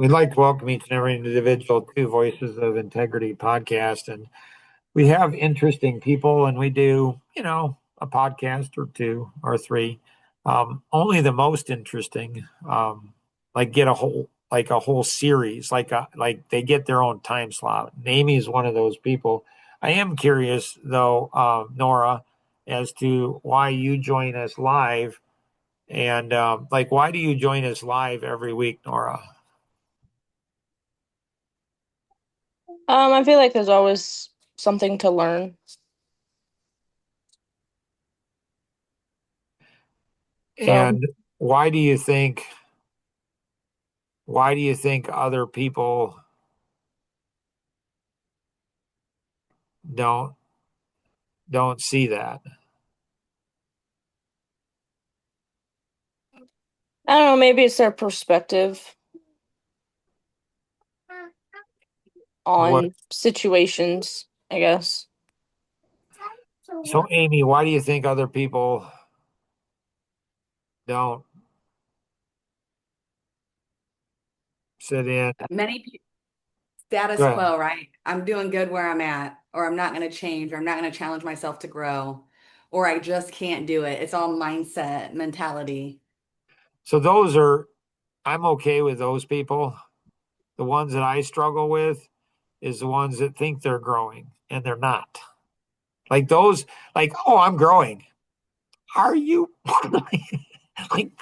We'd like to welcome each and every individual to Voices of Integrity podcast. And we have interesting people, and we do, a podcast or two or three. Only the most interesting, like get a whole series, like they get their own time slot. And Amy is one of those people. I am curious though, Nora, as to why you join us live, and like why do you join us live every week, Nora? I feel like there's always something to learn. So And why do you think why do you think other people don't don't see that? I don't know, maybe it's their perspective What on situations, I guess. so Amy, why do you think other people don't sit in? Many Go status ahead. quo, right? I'm doing good where I'm at, or I'm not going to change, or I'm not going to challenge myself to grow, or I just can't do it. It's all mindset, mentality. So those are I'm okay with those people. The ones that I struggle with is the ones that think they're growing and they're not. Like those, like, oh, I'm growing. Are you? Like,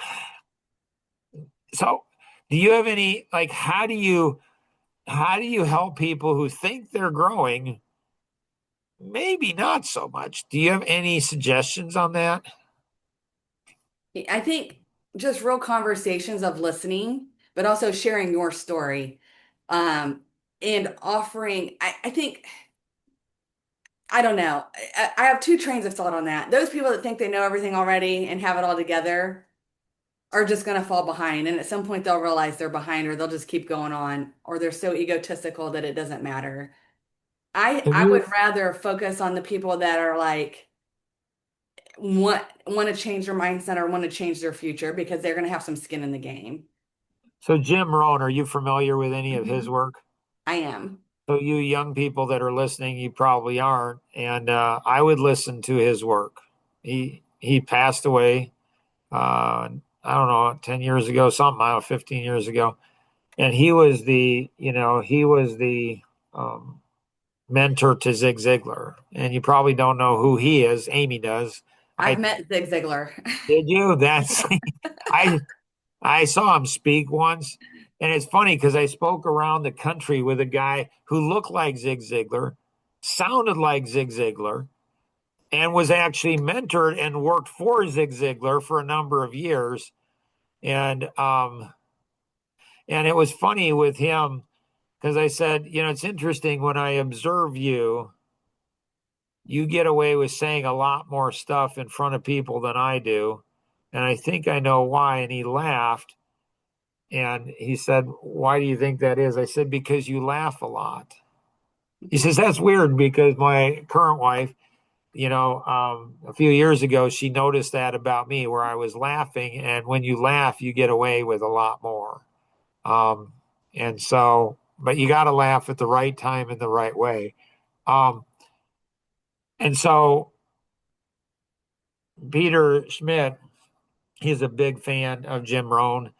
so do you have any like how do you help people who think they're growing? Maybe not so much. Do you have any suggestions on that? I think just real conversations of listening, but also sharing your story, um, and offering. I think I don't know. I have two trains of thought on that. Those people that think they know everything already and have it all together are just going to fall behind. And at some point, they'll realize they're behind, or they'll just keep going on, or they're so egotistical that it doesn't matter. I Have I you? would rather focus on the people that are like want to change their mindset or want to change their future because they're going to have some skin in the game. So Jim Rohn, are you familiar with any of his Mhm. work? I am. So you young people that are listening, you probably aren't, and I would listen to his work. He passed away. I don't know, 10 years ago, something. I don't know, 15 years ago, and he was the um, mentor to Zig Ziglar, and you probably don't know who he is. Amy does. I I've met Zig Ziglar. did you? That's I I saw him speak once, and it's funny because I spoke around the country with a guy who looked like Zig Ziglar, sounded like Zig Ziglar, and was actually mentored and worked for Zig Ziglar for a number of years. And and it was funny with him because I said, it's interesting when I observe you, you get away with saying a lot more stuff in front of people than I do. And I think I know why. And he laughed. And he said, "Why do you think that is?" I said, "Because you laugh a lot." He says, "That's weird because my current wife, a few years ago, she noticed that about me where I was laughing. And when you laugh, you get away with a lot more. Um, and so, but you got to laugh at the right time in the right way." Um, and so Peter Schmidt, he's a big fan of Jim Rohn.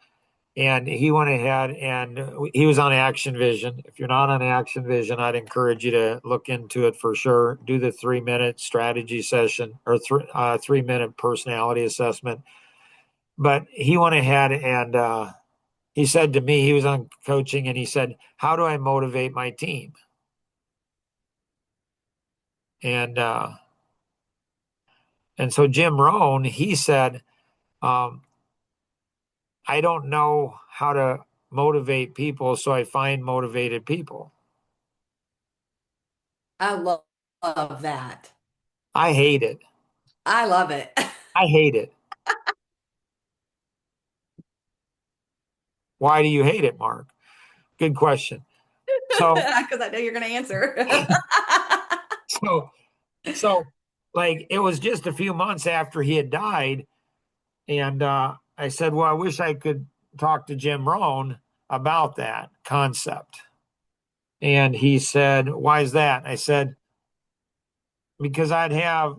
And he went ahead and he was on Action Vision. If you're not on Action Vision, I'd encourage you to look into it for sure. Do the 3 minute strategy session or 3 minute personality assessment. But he went ahead and he said to me, he was on coaching and he said, "How do I motivate my team?" And so Jim Rohn, he said, um, "I don't know how to motivate people, so I find motivated people." I love that. I hate it. I love it. I hate it. Why do you hate it, Mark? Good question. So, Because I know you're going to answer. so, so, like, it was just a few months after he had died, and I said, "Well, I wish I could talk to Jim Rohn." about that concept. And he said, "Why is that?" I said, "Because I'd have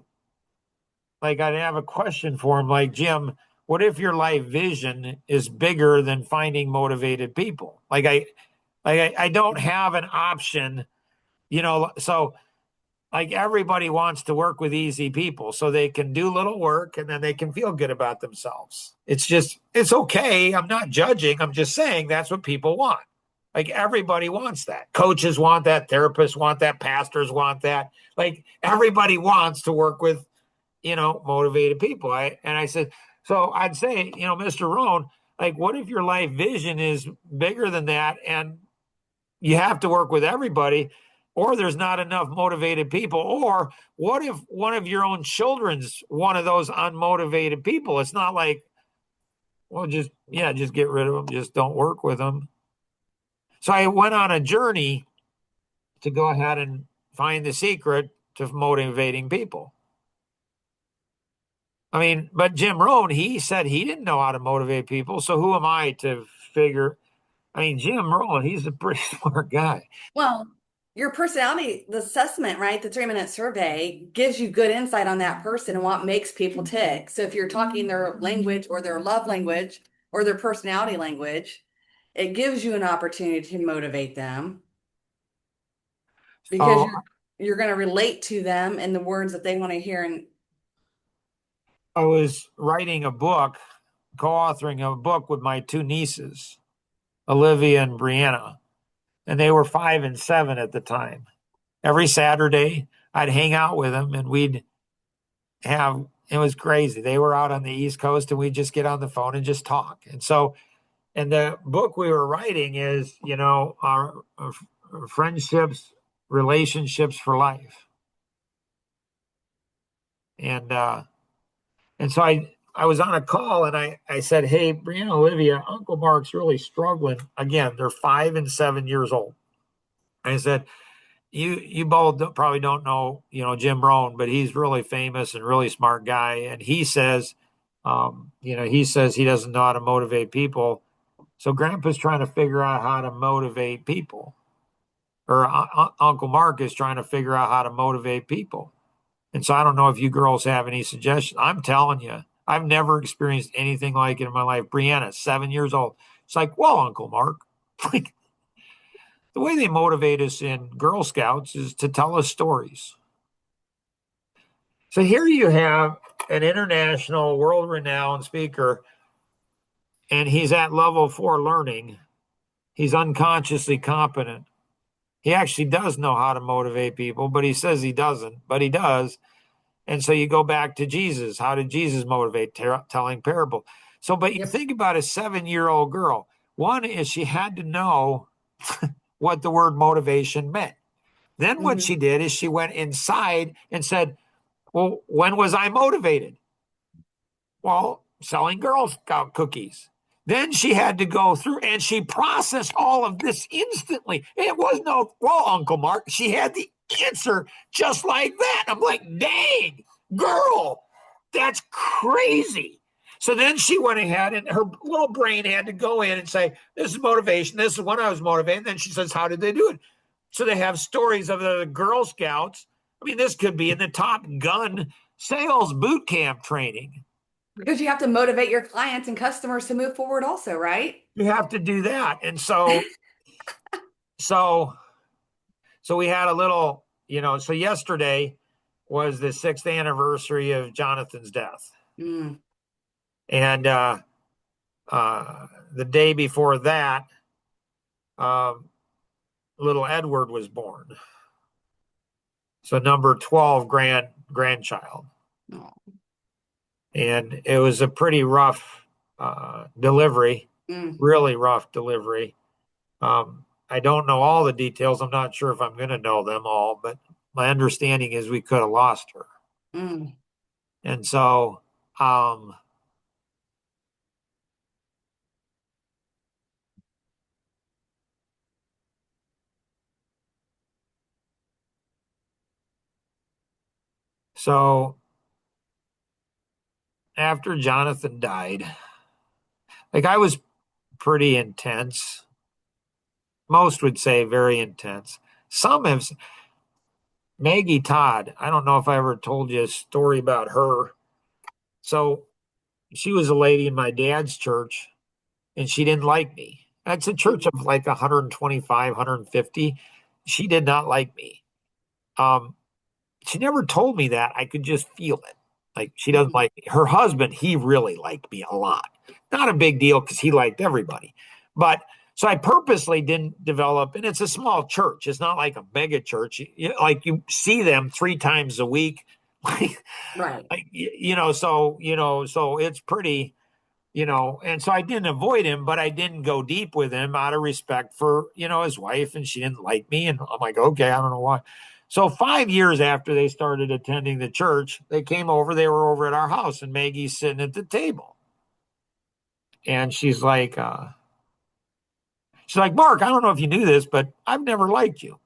a question for him, like, Jim, what if your life vision is bigger than finding motivated people? I don't have an option, so like everybody wants to work with easy people so they can do little work and then they can feel good about themselves. It's okay. I'm not judging. I'm just saying that's what people want. Like everybody wants that. Coaches want that. Therapists want that. Pastors want that. Like everybody wants to work with, motivated people. I said, so I'd say, Mr. Rohn, like, what if your life vision is bigger than that and you have to work with everybody, or there's not enough motivated people? Or what if one of your own children's one of those unmotivated people? It's not like, well, just get rid of them, just don't work with them. So I went on a journey to go ahead and find the secret to motivating people. I mean, but Jim Rohn, he said he didn't know how to motivate people. So who am I to figure? I mean, Jim Rohn, he's a pretty smart guy. Well, your personality, the assessment, right? The 3-minute survey gives you good insight on that person and what makes people tick. So if you're talking their language or their love language or their personality language, it gives you an opportunity to motivate them because So you're going to relate to them in the words that they want to hear. And I was writing a book, co-authoring a book with my two nieces, Olivia and Brianna, and they were 5 and 7 at the time. Every Saturday, I'd hang out with them, and it was crazy. They were out on the East Coast, and we'd just get on the phone and just talk. And the book we were writing is, our friendships, relationships for life. And so I was on a call and I said, "Hey, Brianna, Olivia, Uncle Mark's really struggling." Again, they're 5 and 7 years old. I said, you both probably don't know, Jim Rohn, but he's really famous and really smart guy. And he says, he doesn't know how to motivate people. So Grandpa's trying to figure out how to motivate people, or Uncle Mark is trying to figure out how to motivate people. And so I don't know if you girls have any suggestions. I'm telling you, I've never experienced anything like it in my life. Brianna, 7 years old. It's like, well, Uncle Mark, like the way they motivate us in Girl Scouts is to tell us stories. So here you have an international, world renowned speaker, and he's at level 4 learning. He's unconsciously competent. He actually does know how to motivate people, but he says he doesn't, but he does. And so you go back to Jesus. How did Jesus motivate? Telling parable. So, but you yep. think about a 7-year-old girl. One is she had to know what the word motivation meant. Then what Mm-hmm. she did is she went inside and said, well, when was I motivated? Well, selling Girl Scout cookies. Then she had to go through and she processed all of this instantly. It was no, well, Uncle Mark, she had the answer just like that. I'm like, dang, girl, that's crazy. So then she went ahead and her little brain had to go in and say, this is motivation. This is when I was motivated. And then she says, how did they do it? So they have stories of the Girl Scouts. I mean, this could be in the Top Gun sales boot camp training. Because you have to motivate your clients and customers to move forward also, right? You have to do that. And so we had a little, so yesterday was the 6th anniversary of Jonathan's death. Mm. And the day before that, little Edward was born. So number 12 grandchild. Oh. And it was a pretty rough delivery, Mm. really rough delivery. I don't know all the details. I'm not sure if I'm going to know them all, but my understanding is we could have lost her. Mm. And so, so after Jonathan died, like I was pretty intense. most would say very intense. Some have, Maggie Todd, I don't know if I ever told you a story about her. So she was a lady in my dad's church and she didn't like me. It's a church of like 125, 150. She did not like me. Um, she never told me that. I could just feel it. Like she doesn't Mhm. like me. Her husband, he really liked me a lot. Not a big deal because he liked everybody. But so I purposely didn't develop, and it's a small church. It's not like a mega church. Like you see them 3 times a week. Right. So it's pretty, and so I didn't avoid him, but I didn't go deep with him out of respect for, his wife, and she didn't like me. And I'm like, okay, I don't know why. So 5 years after they started attending the church, they came over, they were over at our house, and Maggie's sitting at the table. And she's like, Mark, I don't know if you knew this, but I've never liked you.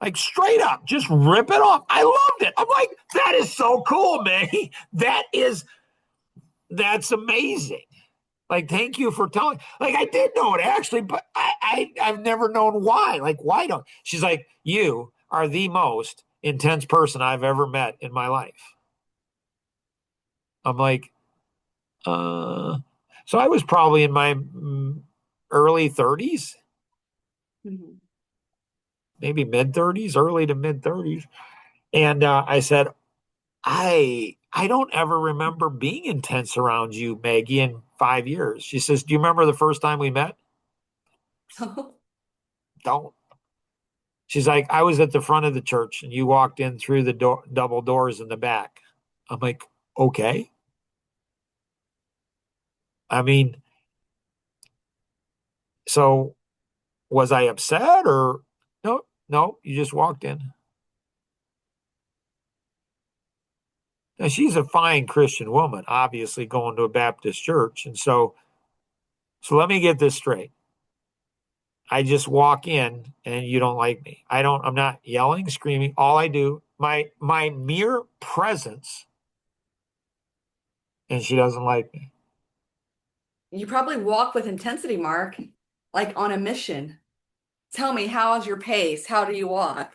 Like straight up, just rip it off. I loved it. I'm like, that is so cool, Maggie. That's amazing. Like, thank you for telling. Like, I did know it actually, but I've never known why. Like, why don't? She's like, you are the most intense person I've ever met in my life. I'm like, uh. So I was probably in my early 30s, Mhm. maybe mid 30s, early to mid 30s, and I said, I don't ever remember being intense around you, Maggie, in 5 years. She says, do you remember the first time we met? Don't. She's like, I was at the front of the church and you walked in through the double doors in the back. I'm like, okay. I mean, so was I upset or no? No, you just walked in. Now, she's a fine Christian woman, obviously going to a Baptist church. And so let me get this straight. I just walk in and you don't like me. I'm not yelling, screaming. All I do, my mere presence, and she doesn't like me. You probably walk with intensity, Mark, like on a mission. Tell me, how's your pace? How do you walk?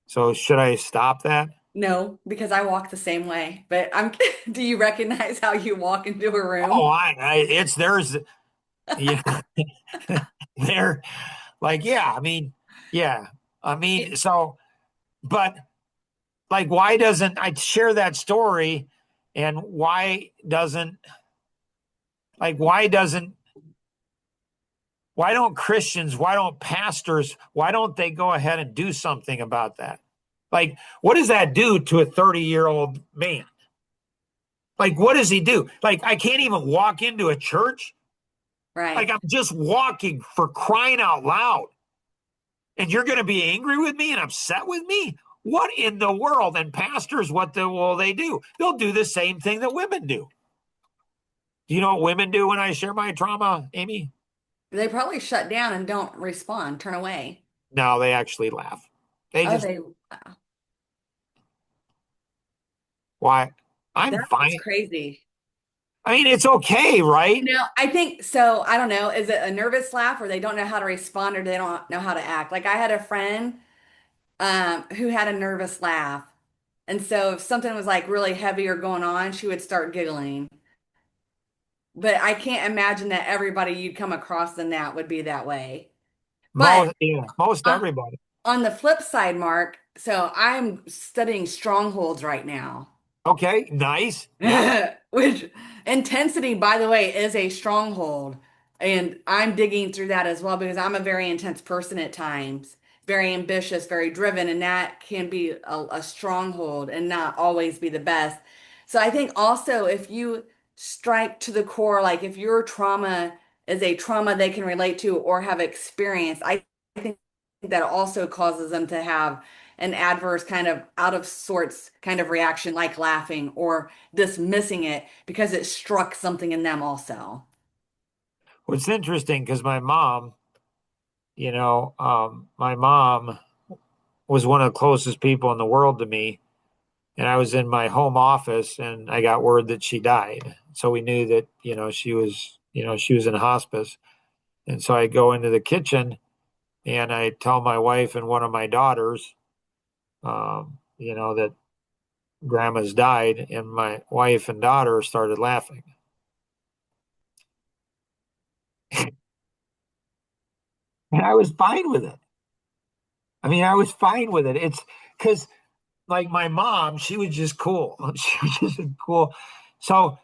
So should I stop that? No, because I walk the same way. But do you recognize how you walk into a Oh, room? it's there's, yeah, they're like, yeah, yeah, so, but like, why doesn't I share that story? And like, why don't Christians, why don't pastors, why don't they go ahead and do something about that? Like, what does that do to a 30-year-old man? Like, what does he do? Like, I can't even walk into a church. Like, Right. I'm just walking, for crying out loud. And you're going to be angry with me and upset with me? What in the world? And pastors, will they do? They'll do the same thing that women do. Do you know what women do when I share my trauma, Amy? They probably shut down and don't respond, turn away. No, they actually laugh. They Oh, just, they, why? I'm that's fine. crazy. It's okay, right? I think so. I don't know. Is it a nervous laugh or they don't know how to respond or they don't know how to act? Like I had a friend who had a nervous laugh. And so if something was like really heavy or going on, she would start giggling. But I can't imagine that everybody you'd come across in that would be that way. But Most, yeah, most on, everybody. on the flip side, Mark, so I'm studying strongholds right now. Okay, nice. Yeah. Which intensity, by the way, is a stronghold. And I'm digging through that as well because I'm a very intense person at times, very ambitious, very driven, and that can be a stronghold and not always be the best. So I think also if you strike to the core, like if your trauma is a trauma they can relate to or have experienced, I think that also causes them to have an adverse kind of out of sorts kind of reaction like laughing or dismissing it because it struck something in them also. What's interesting because my mom was one of the closest people in the world to me. And I was in my home office and I got word that she died. So we knew that, she was in hospice. And so I go into the kitchen and I tell my wife and one of my daughters, that grandma's died, and my wife and daughter started laughing. And I was fine with it. I mean, I was fine with it. It's because, like, my mom, she was just cool. She was just cool. So,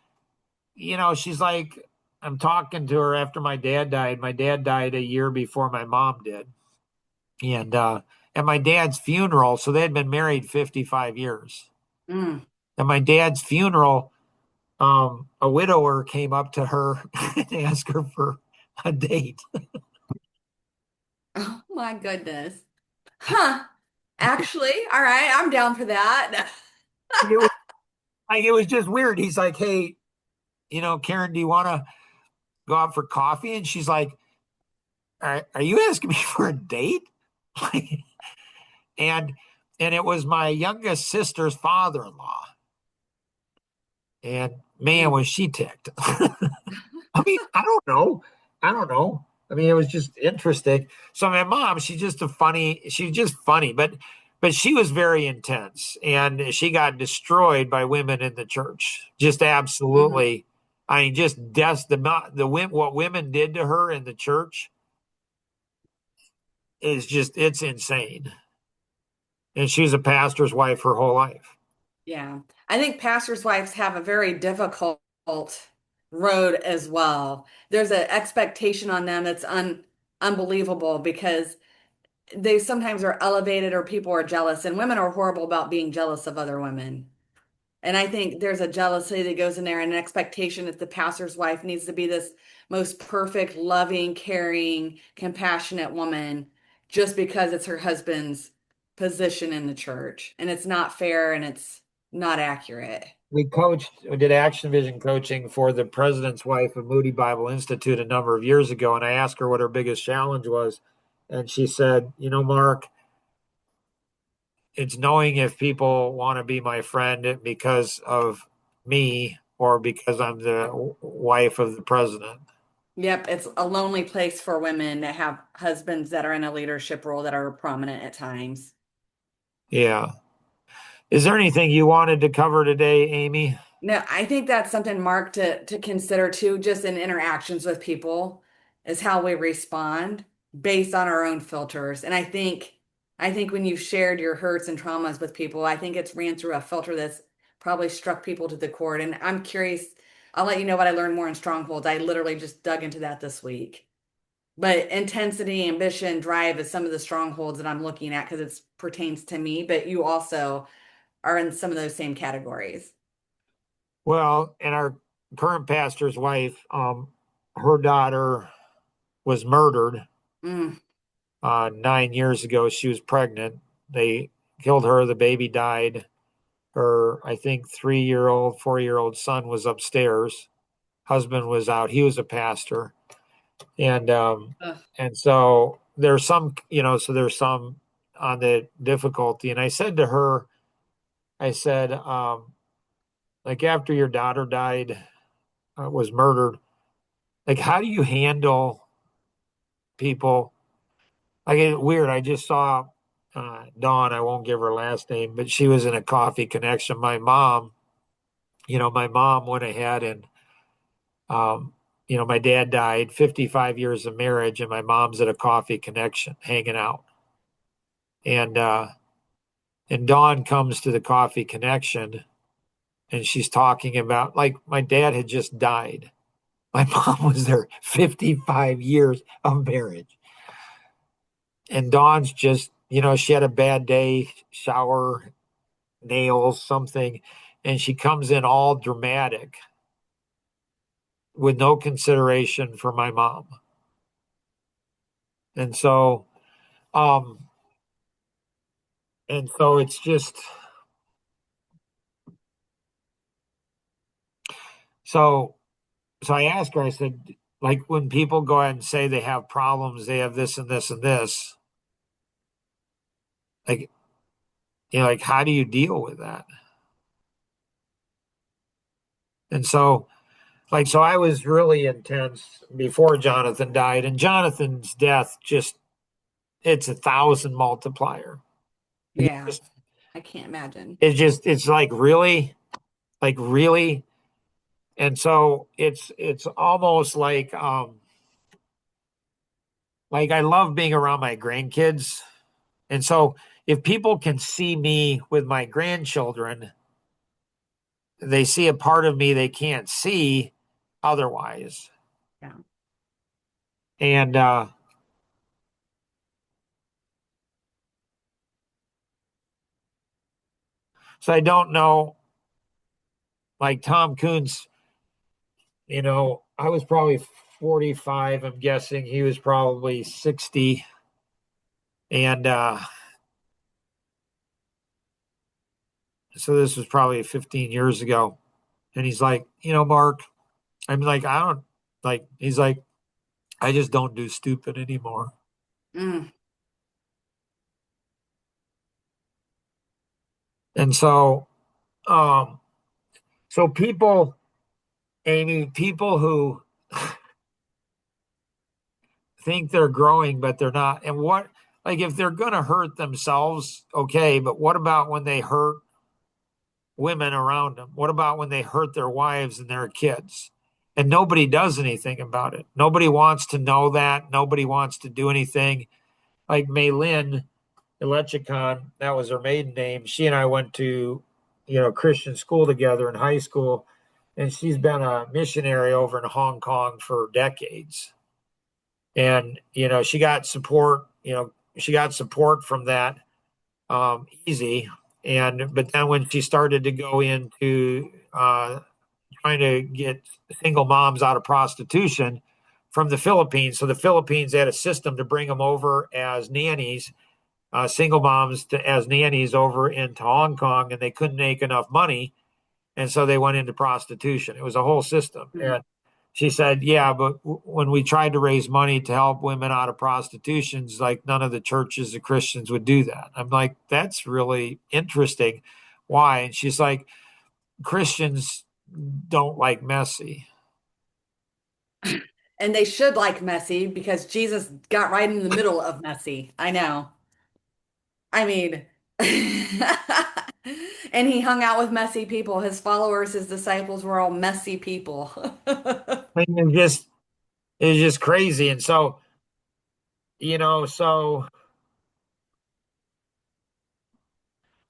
she's like, I'm talking to her after my dad died. My dad died a year before my mom did. And at my dad's funeral, so they had been married 55 years. Mm. At my dad's funeral, a widower came up to her and asked her for a date. Oh my goodness. Huh. Actually, all right, I'm down for that. It was it was just weird. He's like, "Hey, Karen, do you want to go out for coffee?" And she's like, are you asking me for a date?" and and it was my youngest sister's father-in-law. And man, Mm. was she ticked. I mean, I don't know. I don't know. I mean, it was just interesting. So my mom, she's just funny, but she was very intense, and she got destroyed by women in the church. Just Mhm. absolutely. I mean, just what women did to her in the church it's insane. And she was a pastor's wife her whole life. Yeah. I think pastors' wives have a very difficult road as well. There's an expectation on them that's unbelievable because they sometimes are elevated or people are jealous, and women are horrible about being jealous of other women. And I think there's a jealousy that goes in there and an expectation that the pastor's wife needs to be this most perfect, loving, caring, compassionate woman just because it's her husband's position in the church. And it's not fair and it's not accurate. We did Action Vision coaching for the president's wife of Moody Bible Institute a number of years ago. And I asked her what her biggest challenge was. And she said, Mark, it's knowing if people want to be my friend because of me or because I'm the wife of the president. Yep, it's a lonely place for women that have husbands that are in a leadership role that are prominent at times. Yeah. Is there anything you wanted to cover today, Amy? No, I think that's something, Mark, to consider too, just in interactions with people, is how we respond based on our own filters. And I think when you've shared your hurts and traumas with people, I think it's ran through a filter that's probably struck people to the core. And I'm curious, I'll let you know what I learned more in strongholds. I literally just dug into that this week. But intensity, ambition, drive is some of the strongholds that I'm looking at because it pertains to me, but you also are in some of those same categories. Well, and our current pastor's wife, her daughter was murdered Mm. 9 years ago. She was pregnant. They killed her. The baby died. Her, I think, 3-year-old, 4-year-old son was upstairs. Husband was out. He was a pastor. And Ugh. and so there's some on the difficulty. And I said to her, I said, like after your daughter died, was murdered, like how do you handle people? Like it's weird. I just saw Dawn. I won't give her last name, but she was in a coffee connection. My mom went ahead and um, my dad died, 55 years of marriage, and my mom's at a coffee connection hanging out. And Dawn comes to the coffee connection and she's talking about like my dad had just died. My mom was there 55 years of marriage. And Dawn's just, she had a bad day, shower, nails, something, and she comes in all dramatic with no consideration for my mom. And so, um, it's just so so I asked her, I said, like when people go ahead and say they have problems, they have this and this and this, like, like how do you deal with that? And so Like, so I was really intense before Jonathan died, and Jonathan's death just, it's 1,000 multiplier. You Yeah, just, I can't imagine. it's like really. And so it's almost like I love being around my grandkids. And so if people can see me with my grandchildren, they see a part of me they can't see otherwise. Yeah. And so I don't know, like Tom Coons, I was probably 45. I'm guessing he was probably 60. And so this was probably 15 years ago. And he's like, Mark, I'm like, I don't like, he's like, I just don't do stupid anymore. Mm. And um, so people, Amy, people who think they're growing, but they're not. And like, if they're going to hurt themselves, okay, but what about when they hurt women around them? What about when they hurt their wives and their kids? And nobody does anything about it. Nobody wants to know that. Nobody wants to do anything. Like Maylin Electricon, that was her maiden name. She and I went to, Christian school together in high school, and she's been a missionary over in Hong Kong for decades. And she got support from that, easy. And but then when she started to go into trying to get single moms out of prostitution from the Philippines, so the Philippines had a system to bring them over as nannies, single moms as nannies over into Hong Kong, and they couldn't make enough money, and so they went into prostitution. It was a whole system. Mm. And she said, "Yeah, but when we tried to raise money to help women out of prostitutions, like none of the churches, the Christians would do that." I'm like, "That's really interesting. Why?" And she's like, "Christians don't like messy." And they should like messy because Jesus got right in the middle of messy. I know. I mean, and he hung out with messy people. His followers, his disciples were all messy people. I mean, it's just crazy. And so, so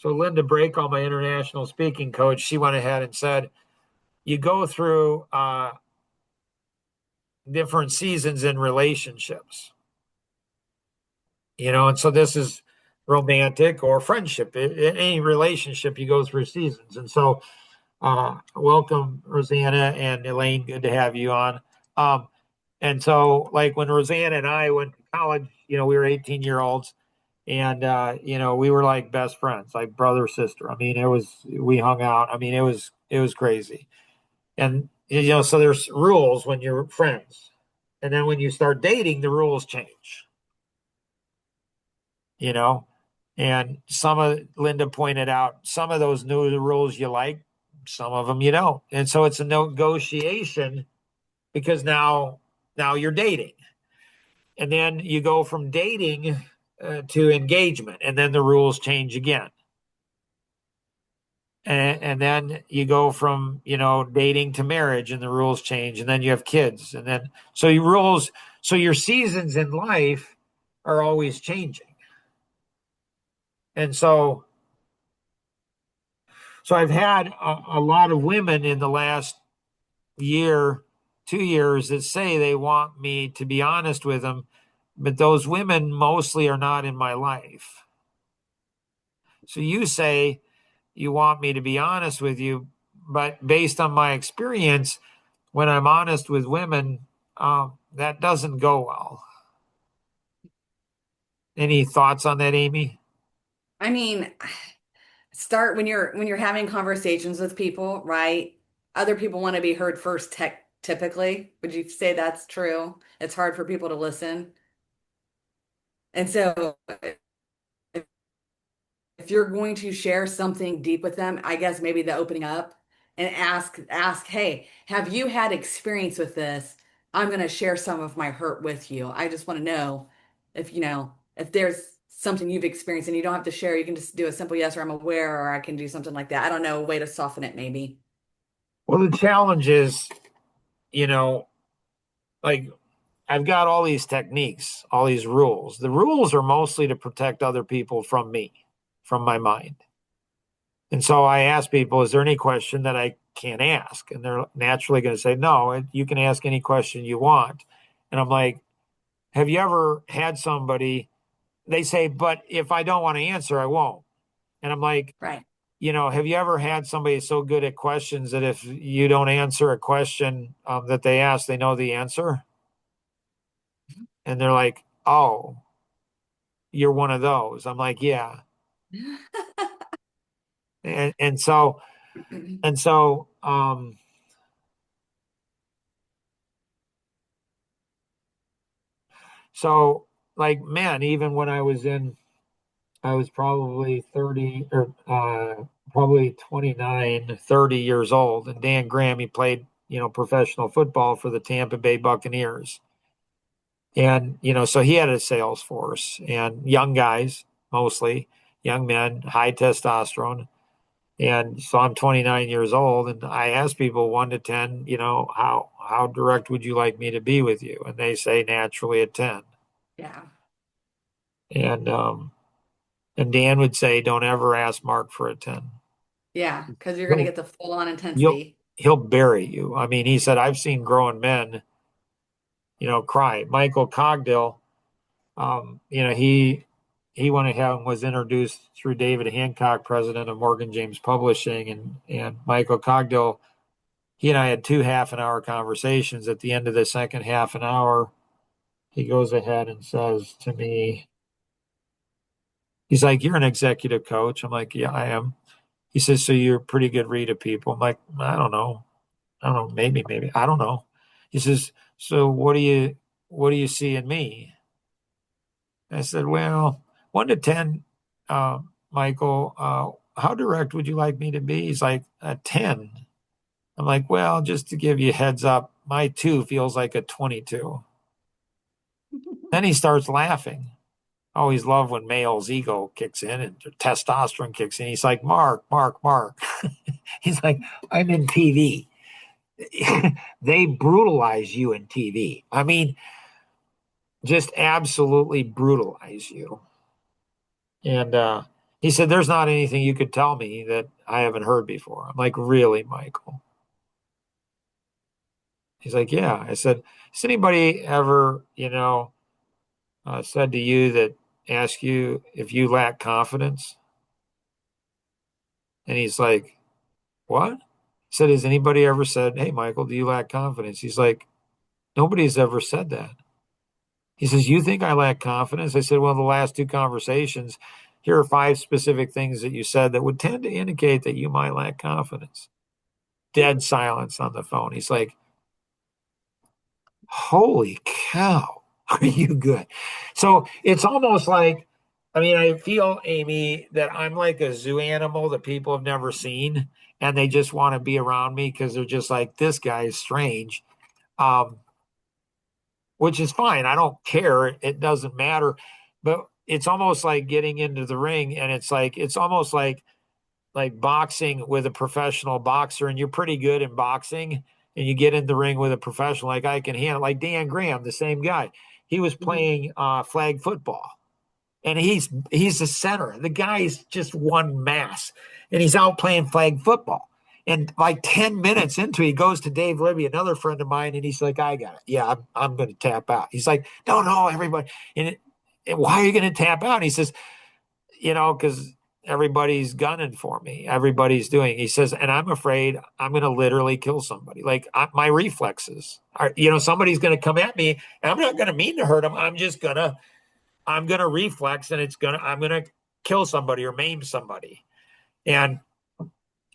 Linda Breakout, my international speaking coach, she went ahead and said, you go through different seasons in relationships, and so this is romantic or friendship. In any relationship, you go through seasons. And so, welcome, Rosanna and Elaine. Good to have you on. And so, like when Rosanna and I went to college, we were 18-year-olds, and we were like best friends, like brother sister. I mean, we hung out. I mean, it was crazy. And so there's rules when you're friends, and then when you start dating, the rules change. you know and some of Linda pointed out some of those new rules you like, some of them you don't. And so it's a negotiation, because now you're dating, and then you go from dating to engagement, and then the rules change again. And then you go from dating to marriage, and the rules change, and then you have kids, and then so your rules, so your seasons in life are always changing. And so I've had a lot of women in the last year, 2 years, that say they want me to be honest with them, but those women mostly are not in my life. So you say you want me to be honest with you, but based on my experience, when I'm honest with women, that doesn't go well. Any thoughts on that, Amy? I mean, start when you're having conversations with people, right? Other people want to be heard first, typically. Would you say that's true? It's hard for people to listen. And so if you're going to share something deep with them, I guess maybe the opening up and ask, hey, have you had experience with this? I'm going to share some of my hurt with you. I just want to know if, if there's something you've experienced and you don't have to share, you can just do a simple yes or I'm aware, or I can do something like that. I don't know, a way to soften it maybe. Well, the challenge is, you know, like I've got all these techniques, all these rules. The rules are mostly to protect other people from me, from my mind. And so I ask people, is there any question that I can't ask? And they're naturally going to say, no, you can ask any question you want. And I'm like, have you ever had somebody, they say, but if I don't want to answer, I won't. And I'm like, Right. have you ever had somebody so good at questions that if you don't answer a question that they ask, they know the answer? And they're like, oh, you're one of those. I'm like, yeah. And so, and so, so like, man, even when I was probably 30 or probably 29, 30 years old. And Dan Graham, he played, professional football for the Tampa Bay Buccaneers. And, so he had a sales force and young guys, mostly young men, high testosterone. And so I'm 29 years old and I ask people 1 to 10, how direct would you like me to be with you? And they say naturally a 10. Yeah. And, and Dan would say, don't ever ask Mark for a 10. Yeah, because you're going to He'll, get the full on you'll, intensity. he'll bury you. I mean, he said, I've seen grown men, cry. Michael Cogdill, he went ahead and was introduced through David Hancock, president of Morgan James Publishing, and Michael Cogdill, he and I had 2 half-an-hour conversations. At the end of the second half an hour, he goes ahead and says to me, he's like, "You're an executive coach." I'm like, "Yeah, I am." He says, "So you're a pretty good read of people." I'm like, I don't know, maybe, I don't know. He says, "So what do you see in me?" I said, "Well, 1 to 10, Michael, how direct would you like me to be?" He's like, "A 10." I'm like, "Well, just to give you a heads up, my 2 feels like a 22." Then he starts laughing. I always love when male's ego kicks in and testosterone kicks in. He's like, Mark, Mark, Mark. He's like, I'm in TV. They brutalize you in TV. I mean, just absolutely brutalize you. And he said, there's not anything you could tell me that I haven't heard before. I'm like, really, Michael? He's like, yeah. I said, has anybody ever, said to you that ask you if you lack confidence? And he's like, what? He said, has anybody ever said, hey, Michael, do you lack confidence? He's like, nobody's ever said that. He says, you think I lack confidence? I said, well, the last 2 conversations, here are 5 specific things that you said that would tend to indicate that you might lack confidence. Dead silence on the phone. He's like, holy cow, are you good? So it's almost like, I mean, I feel, Amy, that I'm like a zoo animal that people have never seen, and they just want to be around me because they're just like, this guy is strange, um, which is fine. I don't care. It doesn't matter. But it's almost like getting into the ring, and it's almost like boxing with a professional boxer, and you're pretty good in boxing, and you get in the ring with a professional, like I can handle, like Dan Graham, the same guy. He was Mhm. playing flag football, and he's the center. The guy's just one mass, and he's out playing flag football. And like 10 minutes into it, he goes to Dave Libby, another friend of mine, and he's like, I got it. Yeah, I'm going to tap out. He's like, no, everybody. And why are you going to tap out? And he says, because everybody's gunning for me. Everybody's doing. He says, and I'm afraid I'm going to literally kill somebody. Like my reflexes are, somebody's going to come at me, and I'm not going to mean to hurt them. I'm gonna reflex, and I'm gonna kill somebody or maim somebody, and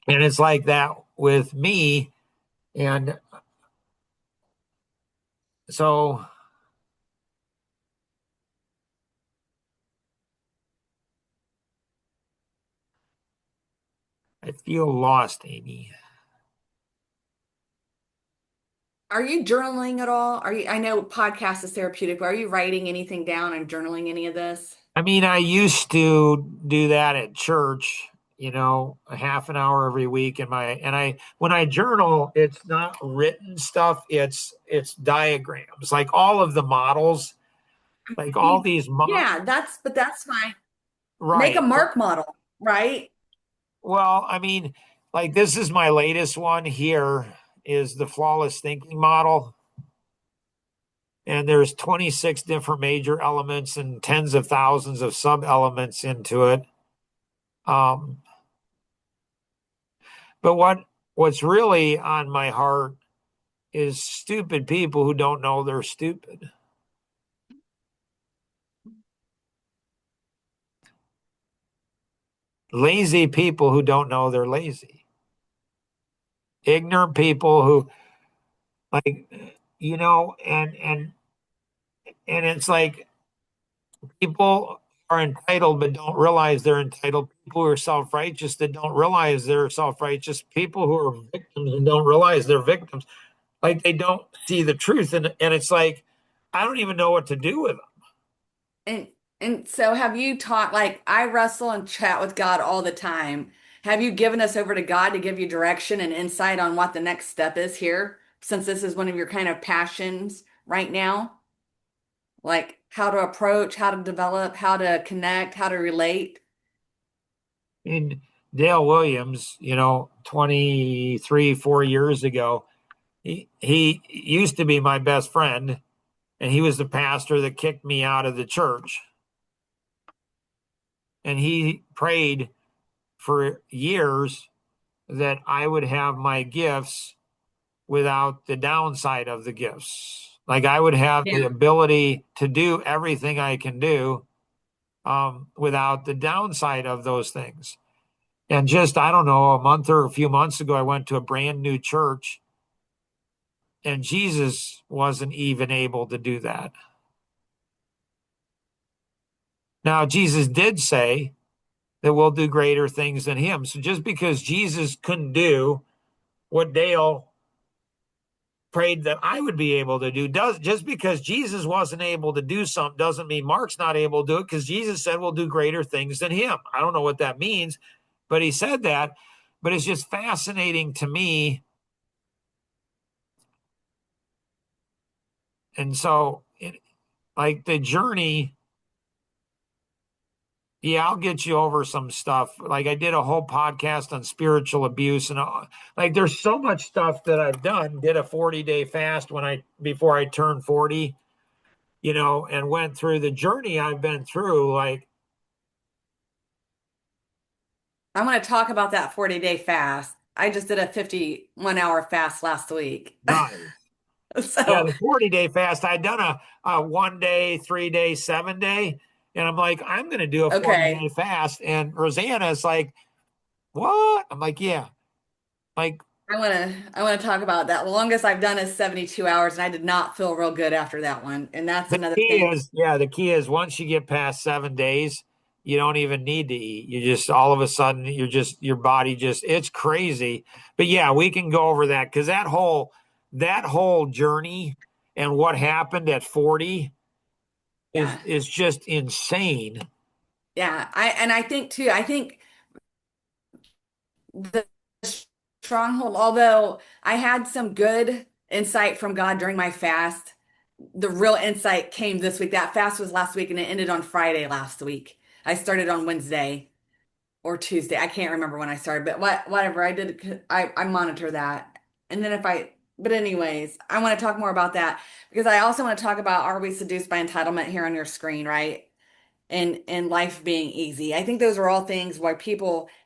it's like that with me, and so I feel lost, Amy. Are you journaling at all? I know podcast is therapeutic, but are you writing anything down and journaling any of this? I mean, I used to do that at church, a half an hour every week and I when I journal, it's not written stuff, it's diagrams, like all of the models, like all these Yeah, that's fine. Make a right. mark model, right? Well, I mean, like this is my latest one here is the flawless thinking model. And there's 26 different major elements and tens of thousands of sub elements into it. Um, but what's really on my heart is stupid people who don't know they're stupid. Lazy people who don't know they're lazy. Ignorant people who like, and it's like people are entitled but don't realize they're entitled. People who are self-righteous that don't realize they're self-righteous. People who are victims and don't realize they're victims. Like they don't see the truth. And it's like, I don't even know what to do with them. And and so have you taught like I wrestle and chat with God all the time. Have you given us over to God to give you direction and insight on what the next step is here, since this is one of your kind of passions right now? Like how to approach, how to develop, how to connect, how to relate. And Dale Williams, 23, 4 years ago, he used to be my best friend, and he was the pastor that kicked me out of the church. And he prayed for years that I would have my gifts without the downside of the gifts. Like I would have Yeah. the ability to do everything I can do without the downside of those things. And just, I don't know, a month or a few months ago, I went to a brand new church and Jesus wasn't even able to do that. Now, Jesus did say that we'll do greater things than him. So just because Jesus couldn't do what Dale prayed that I would be able to do, does just because Jesus wasn't able to do something doesn't mean Mark's not able to do it, because Jesus said we'll do greater things than him. I don't know what that means, but he said that. But it's just fascinating to me. And so like the journey, yeah, I'll get you over some stuff. Like I did a whole podcast on spiritual abuse and like there's so much stuff that I've done. Did a 40-day fast before I turned 40, and went through the journey I've been through. Like, I want to talk about that 40-day fast. I just did a 51-hour fast last week. nice. Yeah, So, the 40-day fast. I'd done a 1 day, 3 day, 7 day. And I'm like, I'm going to do a 40 okay. day fast. And Rosanna is like, what? I'm like, yeah. Like, I want to talk about that. The longest I've done is 72 hours, and I did not feel real good after that one. And that's the another key thing. is, yeah, the key is once you get past 7 days, you don't even need to eat. You just all of a sudden your body just it's crazy. But yeah, we can go over that because that whole journey and what happened at 40 is Yeah. is just insane. Yeah. I think too, I think the stronghold, although I had some good insight from God during my fast, the real insight came this week. That fast was last week and it ended on Friday last week. I started on Wednesday or Tuesday. I can't remember when I started, but whatever I did, I monitor that. And then but anyways, I want to talk more about that because I also want to talk about are we seduced by entitlement here on your screen, right? And life being easy. I think those are all things why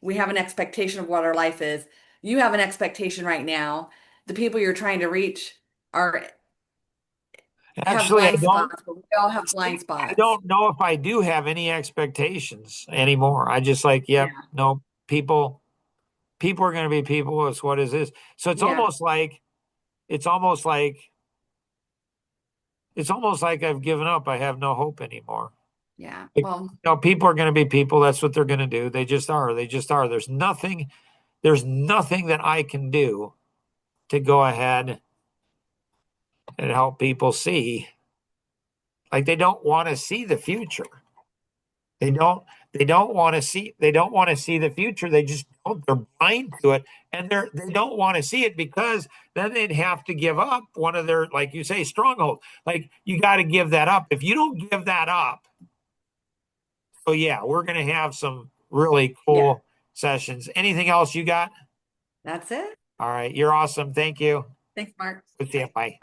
we have an expectation of what our life is. You have an expectation right now. The people you're trying to reach are have Actually, blind spots, but we all have blind I spots. don't know if I do have any expectations anymore. I just like, Yeah. yep, no, people are going to be people. It's what it is. So Yeah. it's almost like it's almost like I've given up. I have no hope anymore. Yeah. Like, Well, people are going to be people. That's what they're going to do. They just are. They just are. There's nothing that I can do to go ahead and help people see. Like they don't want to see the future. They don't they don't want to see the future. They just don't, they're blind to it. And they don't want to see it because then they'd have to give up one of their, like you say, strongholds. Like you got to give that up. If you don't give that up, so yeah, we're gonna have some really Yeah, cool sessions. Anything else you got? that's it. All right, you're awesome. Thank you. Thanks, Mark. Good see you. Bye.